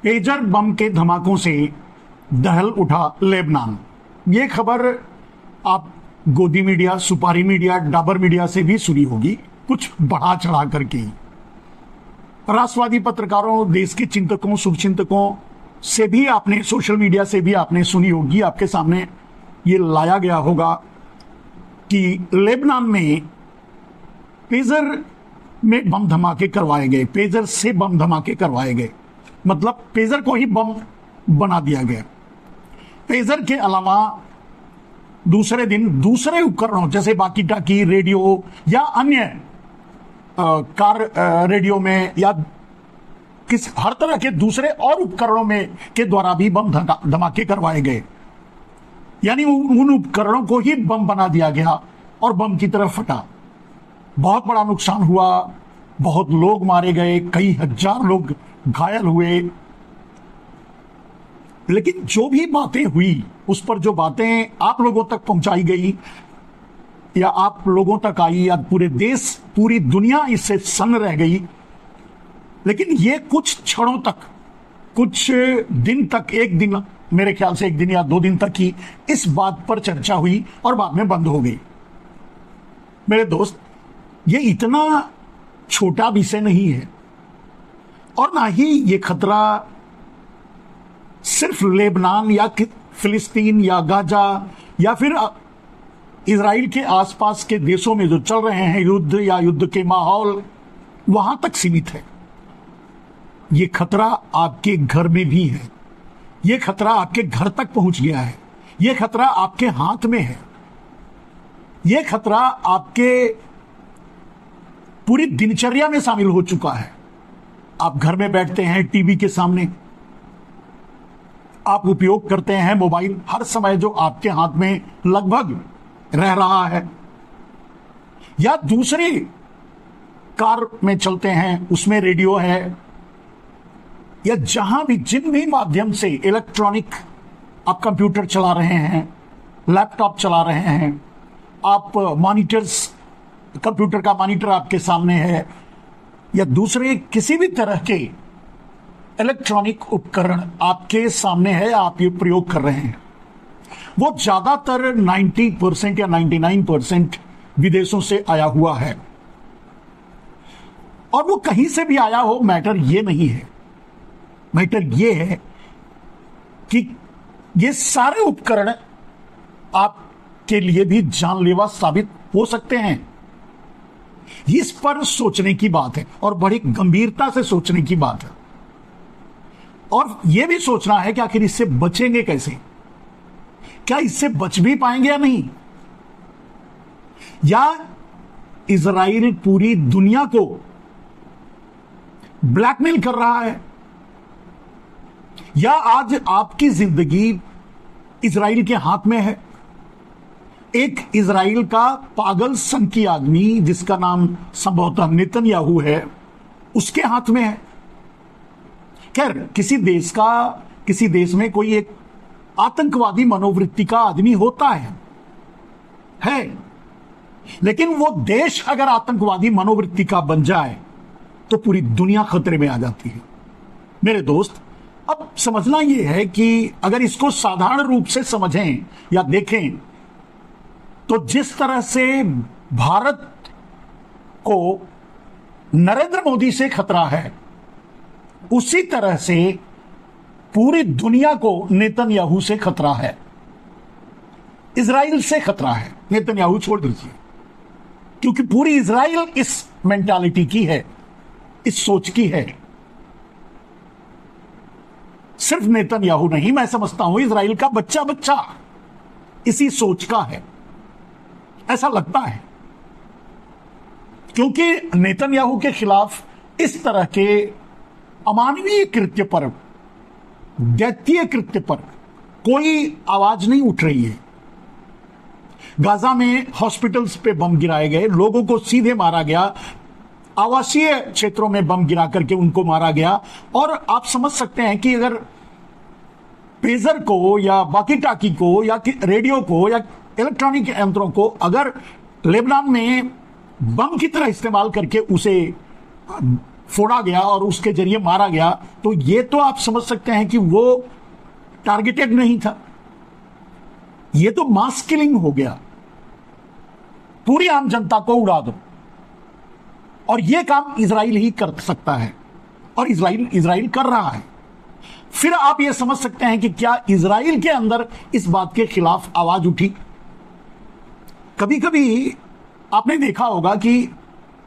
Pager बम के धमाकों से दहल उठा लेबनान। ये खबर आप गोदी मीडिया, सुपारी मीडिया, डाबर मीडिया से भी सुनी होगी, कुछ बढ़ा चढ़ा करके। राष्ट्रवादी पत्रकारों, देश के चिंतकों, शुभचिंतकों से भी आपने, सोशल मीडिया से भी आपने सुनी होगी। आपके सामने ये लाया गया होगा कि लेबनान में पेजर में बम धमाके करवाए गए, पेजर से बम धमाके करवाए गए, मतलब पेजर को ही बम बना दिया गया। पेजर के अलावा दूसरे दिन दूसरे उपकरणों जैसे बाकी टाकी, रेडियो या अन्य कार रेडियो में या हर तरह के दूसरे और उपकरणों में के द्वारा भी बम धमाके करवाए गए। यानी उन उपकरणों को ही बम बना दिया गया और बम की तरफ फटा। बहुत बड़ा नुकसान हुआ, बहुत लोग मारे गए, कई हजार लोग घायल हुए। लेकिन जो भी बातें हुई, उस पर जो बातें आप लोगों तक पहुंचाई गई या आप लोगों तक आई या पूरे देश, पूरी दुनिया इससे सन्न रह गई। लेकिन ये कुछ क्षणों तक, कुछ दिन तक, एक दिन, मेरे ख्याल से एक दिन या 2 दिन तक ही इस बात पर चर्चा हुई और बाद में बंद हो गई। मेरे दोस्त, ये इतना छोटा विषय नहीं है और ना ही ये खतरा सिर्फ लेबनान या फिलिस्तीन या गाजा या फिर इजराइल के आसपास के देशों में जो चल रहे हैं युद्ध या युद्ध के माहौल, वहां तक सीमित है। ये खतरा आपके घर में भी है। ये खतरा आपके घर तक पहुंच गया है। ये खतरा आपके हाथ में है। ये खतरा आपके पूरी दिनचर्या में शामिल हो चुका है। आप घर में बैठते हैं टीवी के सामने, आप उपयोग करते हैं मोबाइल हर समय, जो आपके हाथ में लगभग रह रहा है, या दूसरी कार में चलते हैं, उसमें रेडियो है, या जहां भी जिन भी माध्यम से इलेक्ट्रॉनिक, आप कंप्यूटर चला रहे हैं, लैपटॉप चला रहे हैं, आप मॉनिटर्स, कंप्यूटर का मॉनिटर आपके सामने है, या दूसरे किसी भी तरह के इलेक्ट्रॉनिक उपकरण आपके सामने है, आप ये प्रयोग कर रहे हैं, वो ज्यादातर 90% या 99% विदेशों से आया हुआ है। और वो कहीं से भी आया हो, मैटर ये नहीं है। मैटर ये है कि ये सारे उपकरण आपके लिए भी जानलेवा साबित हो सकते हैं। इस पर सोचने की बात है और बड़ी गंभीरता से सोचने की बात है। और यह भी सोचना है कि आखिर इससे बचेंगे कैसे, क्या इससे बच भी पाएंगे या नहीं, या इजराइल पूरी दुनिया को ब्लैकमेल कर रहा है, या आज आपकी जिंदगी इजराइल के हाथ में है। एक इजराइल का पागल सन की आदमी जिसका नाम संभवतः नेतन्याहू है, उसके हाथ में है। खैर, किसी देश में कोई एक आतंकवादी मनोवृत्ति का आदमी होता है, लेकिन वो देश अगर आतंकवादी मनोवृत्ति का बन जाए तो पूरी दुनिया खतरे में आ जाती है। मेरे दोस्त, अब समझना यह है कि अगर इसको साधारण रूप से समझें या देखें, तो जिस तरह से भारत को नरेंद्र मोदी से खतरा है, उसी तरह से पूरी दुनिया को नेतन्याहू से खतरा है, इजराइल से खतरा है। नेतन्याहू छोड़ दीजिए, क्योंकि पूरी इजराइल इस मेंटालिटी की है, इस सोच की है। सिर्फ नेतन्याहू नहीं, मैं समझता हूं इजराइल का बच्चा बच्चा इसी सोच का है, ऐसा लगता है। क्योंकि नेतन्याहू के खिलाफ इस तरह के अमानवीय कृत्य पर, दैत्य कृत्य पर कोई आवाज नहीं उठ रही है। गाजा में हॉस्पिटल्स पे बम गिराए गए, लोगों को सीधे मारा गया, आवासीय क्षेत्रों में बम गिरा करके उनको मारा गया। और आप समझ सकते हैं कि अगर पेजर को या बाकी टाकी को या रेडियो को या इलेक्ट्रॉनिक यंत्रों को अगर लेबनान में बम की तरह इस्तेमाल करके उसे फोड़ा गया और उसके जरिए मारा गया, तो ये तो आप समझ सकते हैं कि वो टारगेटेड नहीं था, ये तो मास किलिंग हो गया, पूरी आम जनता को उड़ा दो। और ये काम इजराइल ही कर सकता है और इजराइल कर रहा है। फिर आप ये समझ सकते हैं कि क्या इजराइल के अंदर इस बात के खिलाफ आवाज उठी। कभी कभी आपने देखा होगा कि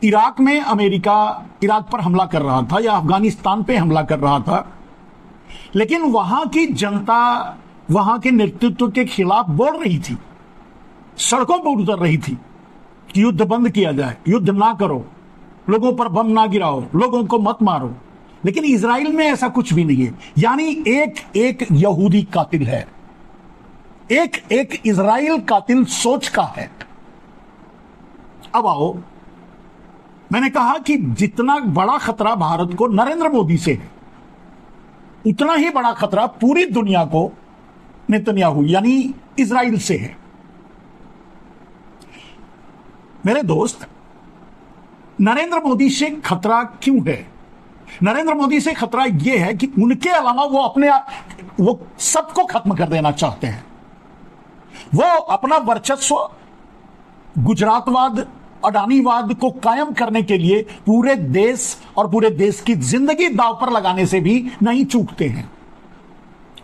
इराक में अमेरिका इराक पर हमला कर रहा था या अफगानिस्तान पे हमला कर रहा था, लेकिन वहां की जनता वहां के नेतृत्व के खिलाफ बोल रही थी, सड़कों पर उतर रही थी कि युद्ध बंद किया जाए, युद्ध ना करो, लोगों पर बम ना गिराओ, लोगों को मत मारो। लेकिन इजराइल में ऐसा कुछ भी नहीं है। यानी एक एक यहूदी कातिल है, एक एक इजराइल कातिल सोच का है। अब आओ, मैंने कहा कि जितना बड़ा खतरा भारत को नरेंद्र मोदी से है, उतना ही बड़ा खतरा पूरी दुनिया को नेतन्याहू यानी इजराइल से है। मेरे दोस्त, नरेंद्र मोदी से खतरा क्यों है? नरेंद्र मोदी से खतरा यह है कि उनके अलावा वो सबको खत्म कर देना चाहते हैं। वो अपना वर्चस्व गुजरातवाद, अडानीवाद को कायम करने के लिए पूरे देश और पूरे देश की जिंदगी दांव पर लगाने से भी नहीं चूकते हैं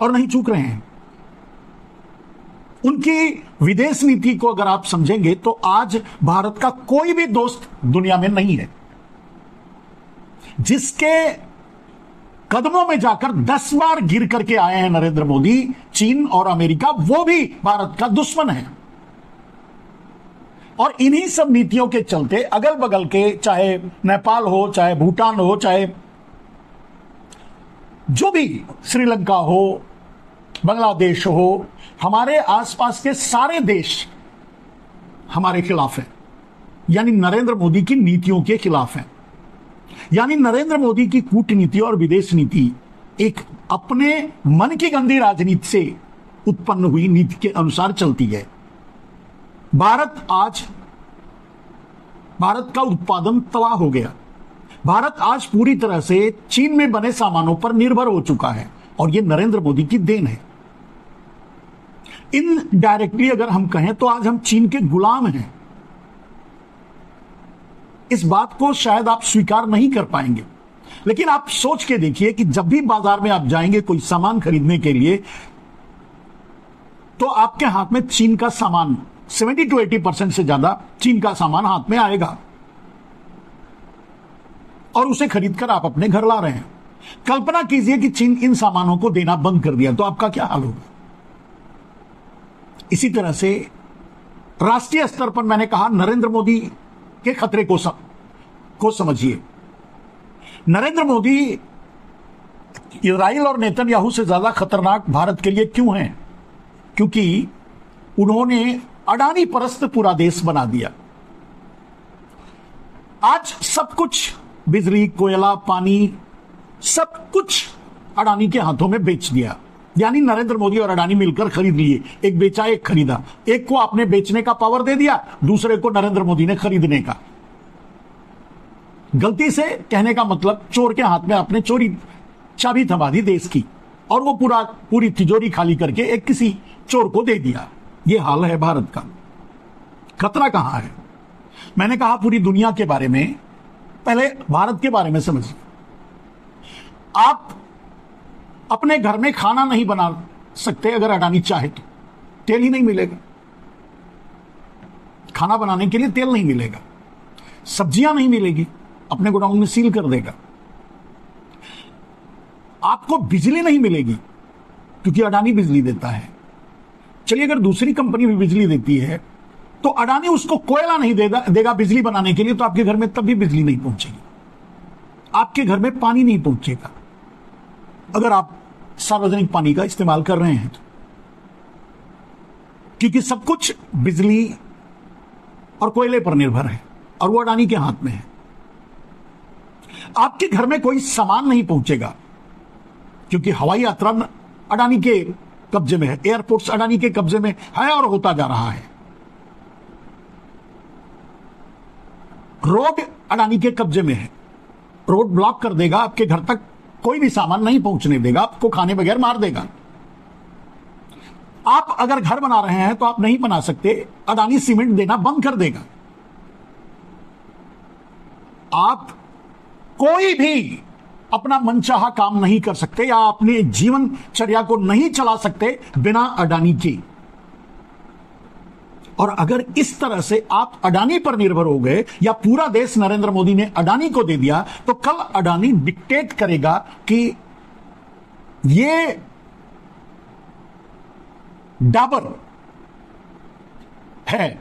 और नहीं चूक रहे हैं। उनकी विदेश नीति को अगर आप समझेंगे तो आज भारत का कोई भी दोस्त दुनिया में नहीं है जिसके कदमों में जाकर 10 बार गिर करके आए हैं नरेंद्र मोदी। चीन और अमेरिका, वो भी भारत का दुश्मन है। और इन्हीं सब नीतियों के चलते अगल बगल के, चाहे नेपाल हो, चाहे भूटान हो, चाहे जो भी, श्रीलंका हो, बांग्लादेश हो, हमारे आसपास के सारे देश हमारे खिलाफ हैं, यानी नरेंद्र मोदी की नीतियों के खिलाफ हैं। यानी नरेंद्र मोदी की कूटनीति और विदेश नीति एक अपने मन की गंदी राजनीति से उत्पन्न हुई नीति के अनुसार चलती है। भारत का उत्पादन तबाह हो गया। भारत आज पूरी तरह से चीन में बने सामानों पर निर्भर हो चुका है और यह नरेंद्र मोदी की देन है। इनडायरेक्टली अगर हम कहें तो आज हम चीन के गुलाम हैं। इस बात को शायद आप स्वीकार नहीं कर पाएंगे, लेकिन आप सोच के देखिए कि जब भी बाजार में आप जाएंगे कोई सामान खरीदने के लिए, तो आपके हाथ में चीन का सामान 70 to 80% से ज्यादा चीन का सामान हाथ में आएगा और उसे खरीदकर आप अपने घर ला रहे हैं। कल्पना कीजिए कि चीन इन सामानों को देना बंद कर दिया, तो आपका क्या हाल होगा? इसी तरह से राष्ट्रीय स्तर पर मैंने कहा नरेंद्र मोदी के खतरे को समझिए। नरेंद्र मोदी इजराइल और नेतन्याहू से ज्यादा खतरनाक भारत के लिए क्यों हैं? क्योंकि उन्होंने अडानी परस्त पूरा देश बना दिया। आज सब कुछ, बिजली, कोयला, पानी, सब कुछ अडानी के हाथों में बेच दिया। यानी नरेंद्र मोदी और अडानी मिलकर खरीद लिए, एक बेचा एक खरीदा। एक को आपने बेचने का पावर दे दिया, दूसरे को नरेंद्र मोदी ने खरीदने का। गलती से कहने का मतलब, चोर के हाथ में आपने चोरी चाबी थमा दी देश की और वो पूरी तिजोरी खाली करके एक किसी चोर को दे दिया। ये हाल है भारत का। खतरा कहां है? मैंने कहा पूरी दुनिया के बारे में, पहले भारत के बारे में समझिए। आप अपने घर में खाना नहीं बना सकते अगर अडानी चाहे तो। तेल ही नहीं मिलेगा, खाना बनाने के लिए तेल नहीं मिलेगा, सब्जियां नहीं मिलेगी, अपने गोडाउन में सील कर देगा। आपको बिजली नहीं मिलेगी क्योंकि अडानी बिजली देता है। चलिए, अगर दूसरी कंपनी भी बिजली देती है तो अडानी उसको कोयला नहीं देगा बिजली बनाने के लिए, तो आपके घर में तब भी बिजली नहीं पहुंचेगी, आपके घर में पानी नहीं पहुंचेगा अगर आप सार्वजनिक पानी का इस्तेमाल कर रहे हैं तो। क्योंकि सब कुछ बिजली और कोयले पर निर्भर है और वो अडानी के हाथ में है। आपके घर में कोई सामान नहीं पहुंचेगा क्योंकि हवाई यात्रा अडानी के कब्जे में है, एयरपोर्ट्स अडानी के कब्जे में है और होता जा रहा है। रोड अडानी के कब्जे में है, रोड ब्लॉक कर देगा, आपके घर तक कोई भी सामान नहीं पहुंचने देगा, आपको खाने बगैर मार देगा। आप अगर घर बना रहे हैं तो आप नहीं बना सकते, अडानी सीमेंट देना बंद कर देगा। आप कोई भी अपना मनचाहा काम नहीं कर सकते या अपने जीवनचर्या को नहीं चला सकते बिना अडानी के। और अगर इस तरह से आप अडानी पर निर्भर हो गए या पूरा देश नरेंद्र मोदी ने अडानी को दे दिया, तो कल अडानी डिक्टेट करेगा कि ये डाबर है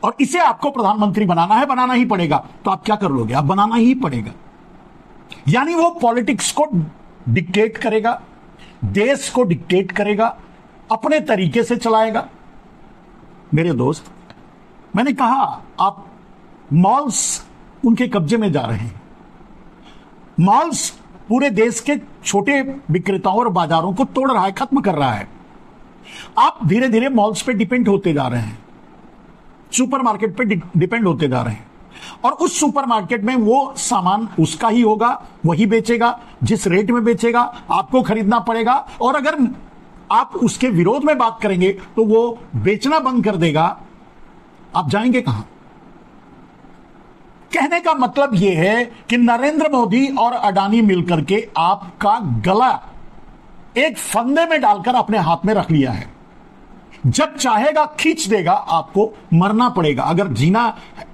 और इसे आपको प्रधानमंत्री बनाना है, बनाना ही पड़ेगा। तो आप क्या कर लोगे? आप बनाना ही पड़ेगा। यानी वो पॉलिटिक्स को डिक्टेट करेगा, देश को डिक्टेट करेगा, अपने तरीके से चलाएगा। मेरे दोस्त, मैंने कहा आप मॉल्स उनके कब्जे में जा रहे हैं। मॉल्स पूरे देश के छोटे विक्रेताओं और बाजारों को तोड़ रहा है, खत्म कर रहा है। आप धीरे धीरे मॉल्स पे डिपेंड होते जा रहे हैं, सुपरमार्केट पे डिपेंड होते जा रहे हैं, और उस सुपरमार्केट में वो सामान उसका ही होगा, वही बेचेगा, जिस रेट में बेचेगा आपको खरीदना पड़ेगा। और अगर आप उसके विरोध में बात करेंगे तो वो बेचना बंद कर देगा। आप जाएंगे कहां? कहने का मतलब यह है कि नरेंद्र मोदी और अडानी मिलकर के आपका गला एक फंदे में डालकर अपने हाथ में रख लिया है। जब चाहेगा खींच देगा, आपको मरना पड़ेगा। अगर जीना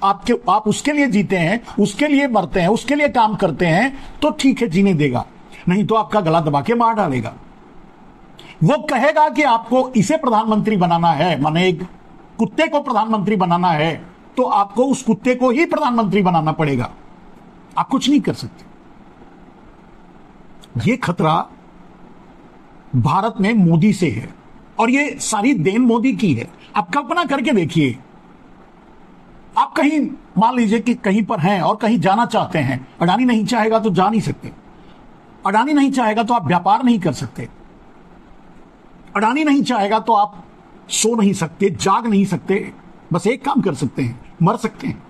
आप उसके लिए जीते हैं, उसके लिए मरते हैं, उसके लिए काम करते हैं तो ठीक है, जीने देगा, नहीं तो आपका गला दबा के मार डालेगा। वो कहेगा कि आपको इसे प्रधानमंत्री बनाना है, माने एक कुत्ते को प्रधानमंत्री बनाना है, तो आपको उस कुत्ते को ही प्रधानमंत्री बनाना पड़ेगा। आप कुछ नहीं कर सकते। यह खतरा भारत में मोदी से है और ये सारी देन मोदी की है। आप कल्पना करके देखिए, आप कहीं मान लीजिए कि कहीं पर हैं और कहीं जाना चाहते हैं, अडानी नहीं चाहेगा तो जा नहीं सकते, अडानी नहीं चाहेगा तो आप व्यापार नहीं कर सकते, अडानी नहीं चाहेगा तो आप सो नहीं सकते, जाग नहीं सकते। बस एक काम कर सकते हैं, मर सकते हैं।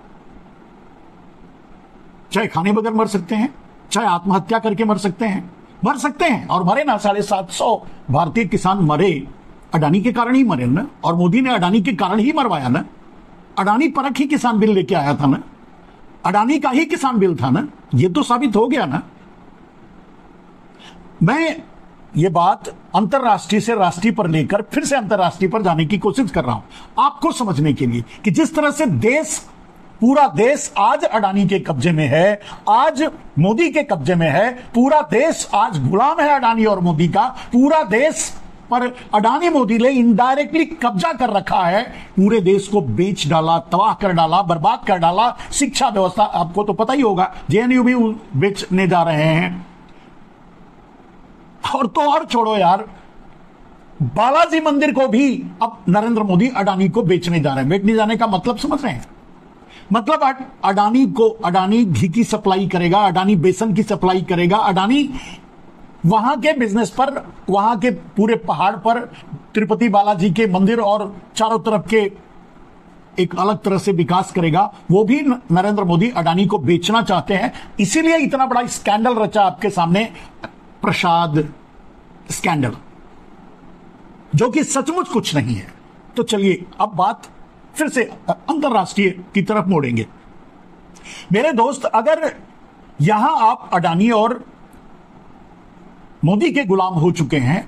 चाहे खाने बगैर मर सकते हैं, चाहे आत्महत्या करके मर सकते हैं, मर सकते हैं। और मरे ना, 750 भारतीय किसान मरे, अडानी के कारण ही मरे ना, और मोदी ने अडानी के कारण ही मरवाया ना। अडानी परख ही किसान बिल लेके आया था ना, अडानी का ही किसान बिल था ना, ये तो साबित हो गया ना। मैं ये बात अंतरराष्ट्रीय से राष्ट्रीय पर लेकर फिर से अंतरराष्ट्रीय पर जाने की कोशिश कर रहा हूं, आपको समझने के लिए कि जिस तरह से पूरा देश आज अडानी के कब्जे में है, आज मोदी के कब्जे में है, पूरा देश आज गुलाम है अडानी और मोदी का। पूरा देश पर अडानी मोदी ने इनडायरेक्टली कब्जा कर रखा है, पूरे देश को बेच डाला, तबाह कर डाला, बर्बाद कर डाला। शिक्षा व्यवस्था आपको तो पता ही होगा, जेएनयू भी बेचने जा रहे हैं। और तो और छोड़ो यार, बालाजी मंदिर को भी अब नरेंद्र मोदी अडानी को बेचने जा रहे हैं। बेचने जाने का मतलब समझ रहे हैं? मतलब अडानी घी की सप्लाई करेगा, अडानी बेसन की सप्लाई करेगा, अडानी वहां के बिजनेस पर, वहां के पूरे पहाड़ पर तिरुपति बालाजी के मंदिर और चारों तरफ के एक अलग तरह से विकास करेगा। वो भी नरेंद्र मोदी अडानी को बेचना चाहते हैं। इसीलिए इतना बड़ा स्कैंडल रचा आपके सामने, प्रसाद स्कैंडल, जो कि सचमुच कुछ नहीं है। तो चलिए अब बात फिर से अंतरराष्ट्रीय की तरफ मोड़ेंगे। मेरे दोस्त, अगर यहां आप अडानी और मोदी के गुलाम हो चुके हैं,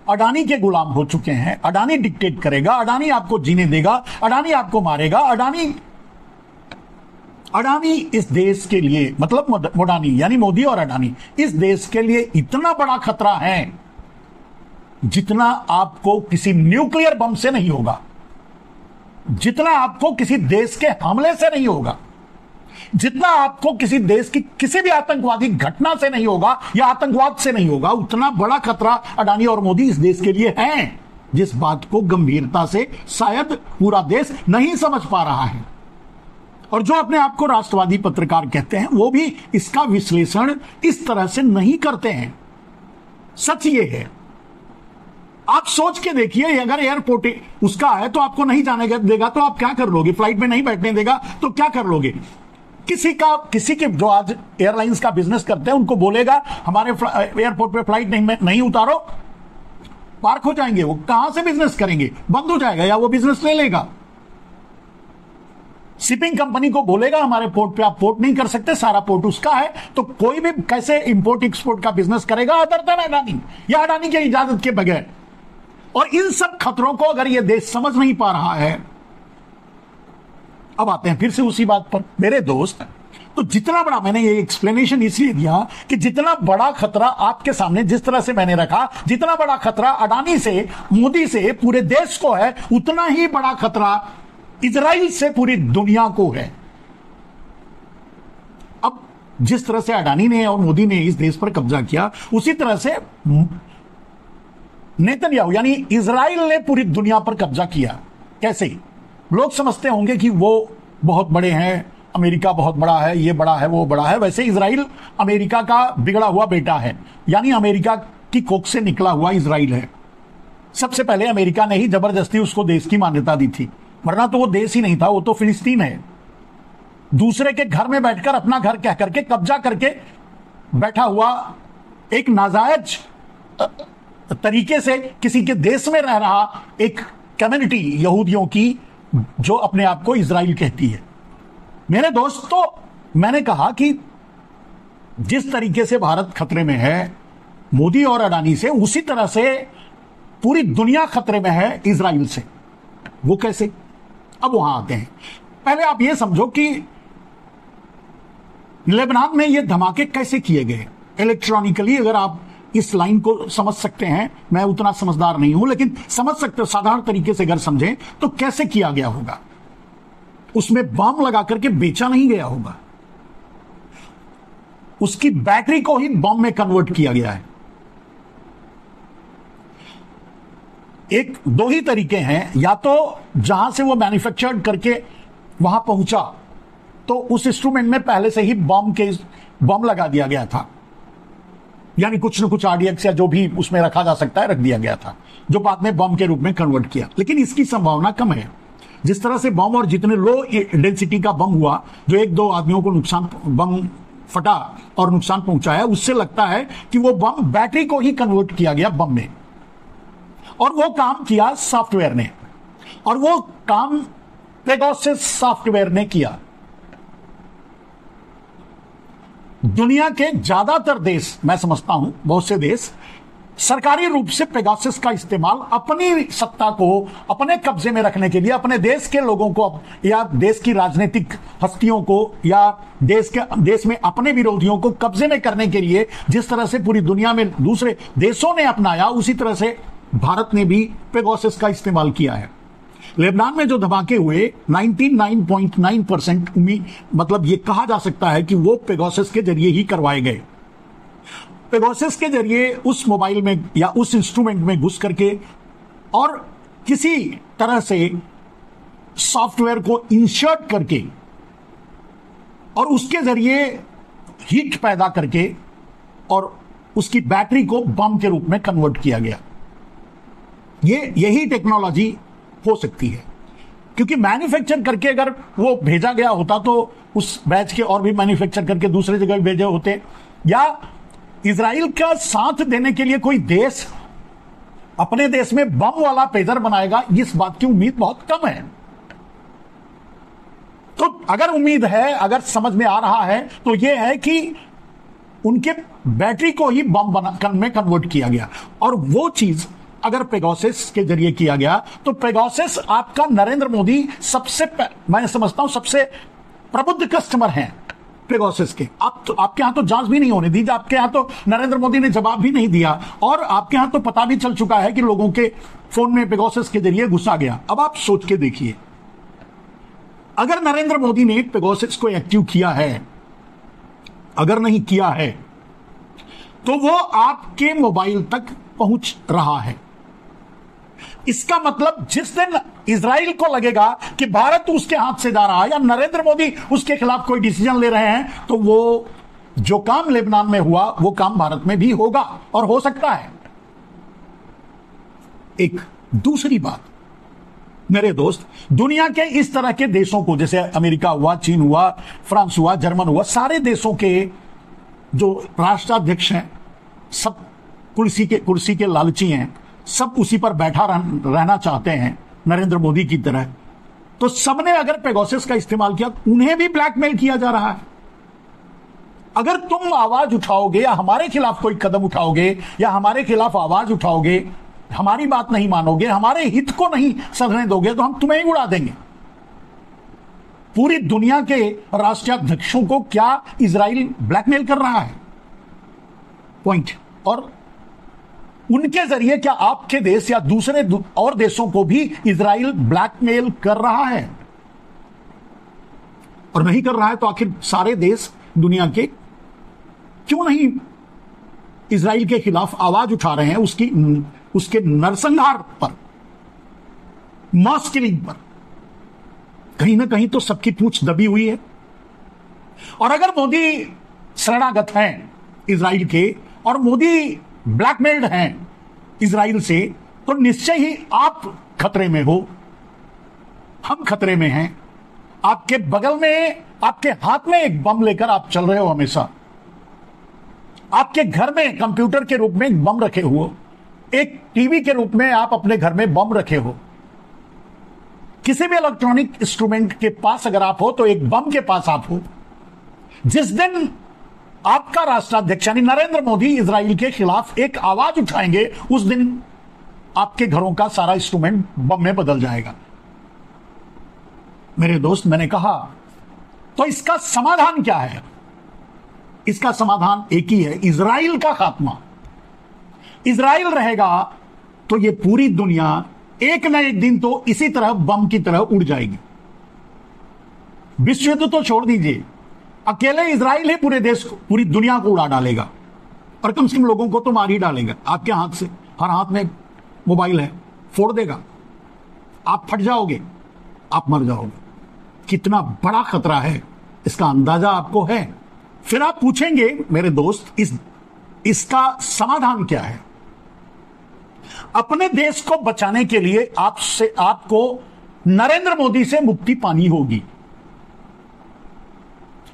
अडानी के गुलाम हो चुके हैं, अडानी डिक्टेट करेगा, अडानी आपको जीने देगा, अडानी आपको मारेगा, अडानी इस देश के लिए, मतलब मोडानी यानी मोदी और अडानी इस देश के लिए इतना बड़ा खतरा है जितना आपको किसी न्यूक्लियर बम से नहीं होगा, जितना आपको किसी देश के हमले से नहीं होगा, जितना आपको किसी देश की किसी भी आतंकवादी घटना से नहीं होगा या आतंकवाद से नहीं होगा, उतना बड़ा खतरा अडानी और मोदी इस देश के लिए हैं, जिस बात को गंभीरता से शायद पूरा देश नहीं समझ पा रहा है। और जो अपने आप को राष्ट्रवादी पत्रकार कहते हैं, वो भी इसका विश्लेषण इस तरह से नहीं करते हैं। सच ये है, आप सोच के देखिए, अगर एयरपोर्ट उसका है तो आपको नहीं जाने देगा तो आप क्या कर लोगे? फ्लाइट में नहीं बैठने देगा तो क्या कर लोगे? किसी के जो आज एयरलाइंस का बिजनेस करते हैं उनको बोलेगा हमारे एयरपोर्ट पे फ्लाइट नहीं उतारो, पार्क हो जाएंगे। वो कहां से बिजनेस करेंगे? बंद हो जाएगा या वो बिजनेस ले लेगा। शिपिंग कंपनी को बोलेगा हमारे पोर्ट पे आप पोर्ट नहीं कर सकते, सारा पोर्ट उसका है, तो कोई भी कैसे इंपोर्ट एक्सपोर्ट का बिजनेस करेगा अदर देन अडानी या अडानी की इजाजत के बगैर। और इन सब खतरों को अगर ये देश समझ नहीं पा रहा है, अब आते हैं फिर से उसी बात पर मेरे दोस्त। तो जितना बड़ा, मैंने ये एक्सप्लेनेशन इसलिए दिया कि जितना बड़ा खतरा आपके सामने जिस तरह से मैंने रखा, जितना बड़ा खतरा अडानी से, मोदी से पूरे देश को है, उतना ही बड़ा खतरा इजराइल से पूरी दुनिया को है। अब जिस तरह से अडानी ने और मोदी ने इस देश पर कब्जा किया, उसी तरह से नेतन्याहू यानी इजराइल ने पूरी दुनिया पर कब्जा किया। कैसे? लोग समझते होंगे कि वो बहुत बड़े हैं, अमेरिका बहुत बड़ा है, ये बड़ा है, वो बड़ा है। वैसे इजराइल अमेरिका का बिगड़ा हुआ बेटा है, यानी अमेरिका की कोख से निकला हुआ इजराइल है। सबसे पहले अमेरिका ने ही जबरदस्ती उसको देश की मान्यता दी थी, वरना तो वो देश ही नहीं था, वो तो फिलिस्तीन है। दूसरे के घर में बैठकर अपना घर कह करके कब्जा करके बैठा हुआ एक नाजायज तरीके से किसी के देश में रह रहा एक कम्युनिटी यहूदियों की, जो अपने आप को इजराइल कहती है। मेरे दोस्त, तो मैंने कहा कि जिस तरीके से भारत खतरे में है मोदी और अडानी से, उसी तरह से पूरी दुनिया खतरे में है इजराइल से। वो कैसे? अब वहां आते हैं। पहले आप ये समझो कि लेबनान में ये धमाके कैसे किए गए इलेक्ट्रॉनिकली। अगर आप इस लाइन को समझ सकते हैं, मैं उतना समझदार नहीं हूं लेकिन समझ सकते हो, साधारण तरीके से अगर समझें तो कैसे किया गया होगा। उसमें बम लगा करके बेचा नहीं गया होगा, उसकी बैटरी को ही बम में कन्वर्ट किया गया है। एक दो ही तरीके हैं, या तो जहां से वो मैन्युफैक्चर्ड करके वहां पहुंचा तो उस इंस्ट्रूमेंट में पहले से ही बम लगा दिया गया था, यानी कुछ न कुछ आरडीएक्स या जो भी उसमें रखा जा सकता है रख दिया गया था, जो बाद में बम के रूप में कन्वर्ट किया। लेकिन इसकी संभावना कम है। जिस तरह से बम और जितने लो डेंसिटी का बम हुआ, जो एक दो आदमियों को नुकसान, बम फटा और नुकसान पहुंचाया, उससे लगता है कि वो बम बैटरी को ही कन्वर्ट किया गया बम में। और वो काम किया सॉफ्टवेयर ने, और वो काम पेगासस सॉफ्टवेयर ने किया। दुनिया के ज्यादातर देश, मैं समझता हूं बहुत से देश, सरकारी रूप से पेगासस का इस्तेमाल अपनी सत्ता को अपने कब्जे में रखने के लिए, अपने देश के लोगों को या देश की राजनीतिक हस्तियों को या देश में अपने विरोधियों को कब्जे में करने के लिए जिस तरह से पूरी दुनिया में दूसरे देशों ने अपनाया, उसी तरह से भारत ने भी पेगासस का इस्तेमाल किया है। लेबनान में जो धमाके हुए 99.9% उम्मीद, मतलब ये कहा जा सकता है कि वो पेगासस के जरिए ही करवाए गए। पेगासस के जरिए उस मोबाइल में या उस इंस्ट्रूमेंट में घुस करके और किसी तरह से सॉफ्टवेयर को इंसर्ट करके और उसके जरिए हीट पैदा करके और उसकी बैटरी को बम के रूप में कन्वर्ट किया गया। यही टेक्नोलॉजी हो सकती है, क्योंकि मैन्युफैक्चर करके अगर वो भेजा गया होता तो उस बैच के और भी मैन्युफैक्चर करके दूसरे जगह भेजे होते, या इजराइल का साथ देने के लिए कोई देश अपने देश में बम वाला पेजर बनाएगा, इस बात की उम्मीद बहुत कम है। तो अगर उम्मीद है, अगर समझ में आ रहा है, तो यह है कि उनके बैटरी को ही बम में कन्वर्ट किया गया। और वो चीज अगर पेगासस के जरिए किया गया तो पेगासस आपका नरेंद्र मोदी सबसे, मैं समझता हूं सबसे प्रबुद्ध कस्टमर हैं पेगासस के। आपके यहां तो जांच भी नहीं होने दी, आपके यहां तो नरेंद्र मोदी ने जवाब भी नहीं दिया, और आपके यहां तो पता भी चल चुका है कि लोगों के फोन में पेगासस के जरिए घुसा गया। अब आप सोच के देखिए, अगर नरेंद्र मोदी ने पेगासस को एक्टिव किया है, अगर नहीं किया है, तो वो आपके मोबाइल तक पहुंच रहा है। इसका मतलब जिस दिन इजराइल को लगेगा कि भारत उसके हाथ से जा रहा है या नरेंद्र मोदी उसके खिलाफ कोई डिसीजन ले रहे हैं, तो वो जो काम लेबनान में हुआ वो काम भारत में भी होगा और हो सकता है। एक दूसरी बात, मेरे दोस्त, दुनिया के इस तरह के देशों को, जैसे अमेरिका हुआ, चीन हुआ, फ्रांस हुआ, जर्मन हुआ, सारे देशों के जो राष्ट्राध्यक्ष हैं सब कुर्सी के लालची हैं, सब उसी पर बैठा रहना चाहते हैं नरेंद्र मोदी की तरह। तो सबने अगर पेगासस का इस्तेमाल किया, उन्हें भी ब्लैकमेल किया जा रहा है। अगर तुम आवाज उठाओगे या हमारे खिलाफ कोई कदम उठाओगे या हमारे खिलाफ आवाज उठाओगे, हमारी बात नहीं मानोगे, हमारे हित को नहीं सधने दोगे, तो हम तुम्हें ही उड़ा देंगे। पूरी दुनिया के राष्ट्राध्यक्षों को क्या इजराइल ब्लैकमेल कर रहा है? पॉइंट। और उनके जरिए क्या आपके देश या दूसरे और देशों को भी इजराइल ब्लैकमेल कर रहा है? और नहीं कर रहा है तो आखिर सारे देश दुनिया के क्यों नहीं इजराइल के खिलाफ आवाज उठा रहे हैं, उसके नरसंहार पर, मास किलिंग पर? कहीं ना कहीं तो सबकी पूंछ दबी हुई है। और अगर मोदी शरणागत हैं इजराइल के और मोदी ब्लैकमेल्ड हैं इजराइल से, तो निश्चय ही आप खतरे में हो, हम खतरे में हैं। आपके बगल में, आपके हाथ में एक बम लेकर आप चल रहे हो हमेशा। आपके घर में कंप्यूटर के रूप में एक बम रखे हुए, एक टीवी के रूप में आप अपने घर में बम रखे हो। किसी भी इलेक्ट्रॉनिक इंस्ट्रूमेंट के पास अगर आप हो तो एक बम के पास आप हो। जिस दिन आपका राष्ट्राध्यक्ष यानी नरेंद्र मोदी इजराइल के खिलाफ एक आवाज उठाएंगे, उस दिन आपके घरों का सारा इंस्ट्रूमेंट बम में बदल जाएगा। मेरे दोस्त, मैंने कहा तो इसका समाधान क्या है? इसका समाधान एक ही है, इजराइल का खात्मा। इजराइल रहेगा तो ये पूरी दुनिया एक न एक दिन तो इसी तरह बम की तरह उड़ जाएगी। विश्व युद्ध तो छोड़ दीजिए, अकेले इजराइल ही पूरे देश को, पूरी दुनिया को उड़ा डालेगा। और कम से कम लोगों को तो मार ही डालेगा। आपके हाथ से, हर हाथ में मोबाइल है, फोड़ देगा, आप फट जाओगे, आप मर जाओगे। कितना बड़ा खतरा है, इसका अंदाजा आपको है? फिर आप पूछेंगे मेरे दोस्त, इसका समाधान क्या है? अपने देश को बचाने के लिए आपको नरेंद्र मोदी से मुक्ति पानी होगी,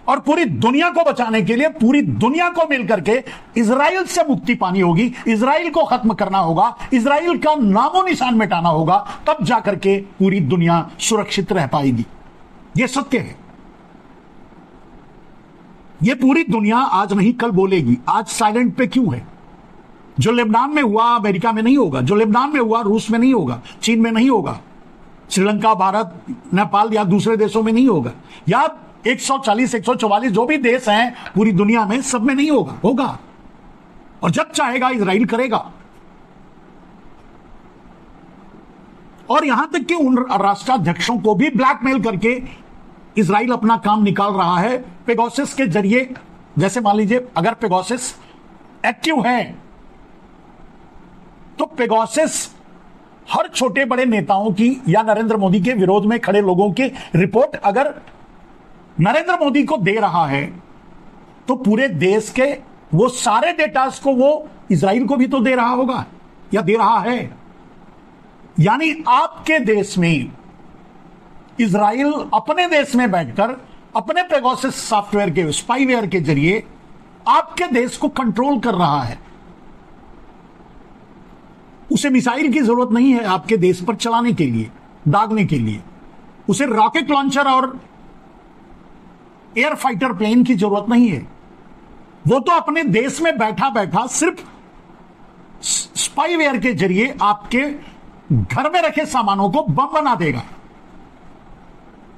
और पूरी दुनिया को बचाने के लिए पूरी दुनिया को मिलकर के इजराइल से मुक्ति पानी होगी। इजराइल को खत्म करना होगा, इजराइल का नामो निशान मिटाना होगा, तब जाकर के पूरी दुनिया सुरक्षित रह पाएगी। यह सत्य है। यह पूरी दुनिया आज नहीं कल बोलेगी। आज साइलेंट पे क्यों है? जो लेबनान में हुआ अमेरिका में नहीं होगा, जो लेबनान में हुआ रूस में नहीं होगा, चीन में नहीं होगा, श्रीलंका, भारत, नेपाल या दूसरे देशों में नहीं होगा, या 140, 144 जो भी देश हैं पूरी दुनिया में, सब में नहीं होगा। होगा, और जब चाहेगा इजराइल करेगा। और यहां तक कि उन राष्ट्राध्यक्षों को भी ब्लैकमेल करके इजराइल अपना काम निकाल रहा है पेगासस के जरिए। जैसे मान लीजिए अगर पेगासस एक्टिव है तो पेगासस हर छोटे बड़े नेताओं की या नरेंद्र मोदी के विरोध में खड़े लोगों की रिपोर्ट अगर नरेंद्र मोदी को दे रहा है, तो पूरे देश के वो सारे डेटास को वो इजराइल को भी तो दे रहा होगा या दे रहा है। यानी आपके देश में इजराइल अपने देश में बैठकर अपने पेगासस सॉफ्टवेयर के, स्पाईवेयर के जरिए आपके देश को कंट्रोल कर रहा है। उसे मिसाइल की जरूरत नहीं है आपके देश पर चलाने के लिए, दागने के लिए। उसे रॉकेट लॉन्चर और एयर फाइटर प्लेन की जरूरत नहीं है। वो तो अपने देश में बैठा बैठा सिर्फ स्पाईवेयर के जरिए आपके घर में रखे सामानों को बम बना देगा।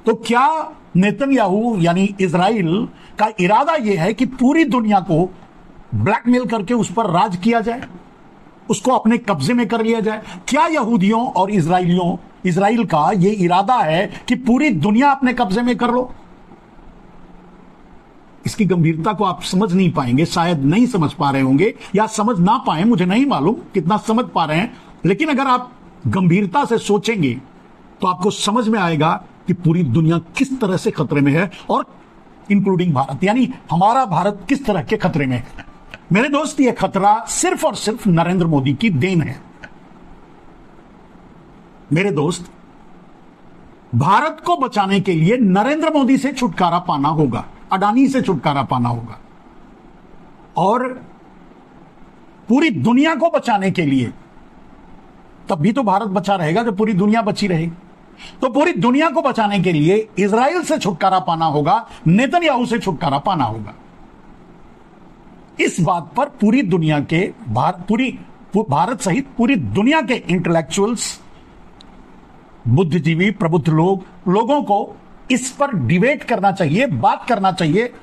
तो क्या नेतन्याहू यानी इजराइल का इरादा यह है कि पूरी दुनिया को ब्लैकमेल करके उस पर राज किया जाए, उसको अपने कब्जे में कर लिया जाए? क्या यहूदियों और इजराइल का यह इरादा है कि पूरी दुनिया अपने कब्जे में कर लो? इसकी गंभीरता को आप समझ नहीं पाएंगे, शायद नहीं समझ पा रहे होंगे, या समझ ना पाए, मुझे नहीं मालूम कितना समझ पा रहे हैं। लेकिन अगर आप गंभीरता से सोचेंगे तो आपको समझ में आएगा कि पूरी दुनिया किस तरह से खतरे में है, और इंक्लूडिंग भारत, यानी हमारा भारत किस तरह के खतरे में है। मेरे दोस्त, यह खतरा सिर्फ और सिर्फ नरेंद्र मोदी की देन है। मेरे दोस्त, भारत को बचाने के लिए नरेंद्र मोदी से छुटकारा पाना होगा, अडानी से छुटकारा पाना होगा, और पूरी दुनिया को बचाने के लिए, तब भी तो भारत बचा रहेगा जब पूरी दुनिया बची रहेगी। तो पूरी दुनिया को बचाने के लिए इजराइल से छुटकारा पाना होगा, नेतन्याहू से छुटकारा पाना होगा। इस बात पर पूरी दुनिया के भारत सहित पूरी दुनिया के इंटेलेक्चुअल्स, बुद्धिजीवी, प्रबुद्ध लोगों को इस पर डिबेट करना चाहिए, बात करना चाहिए,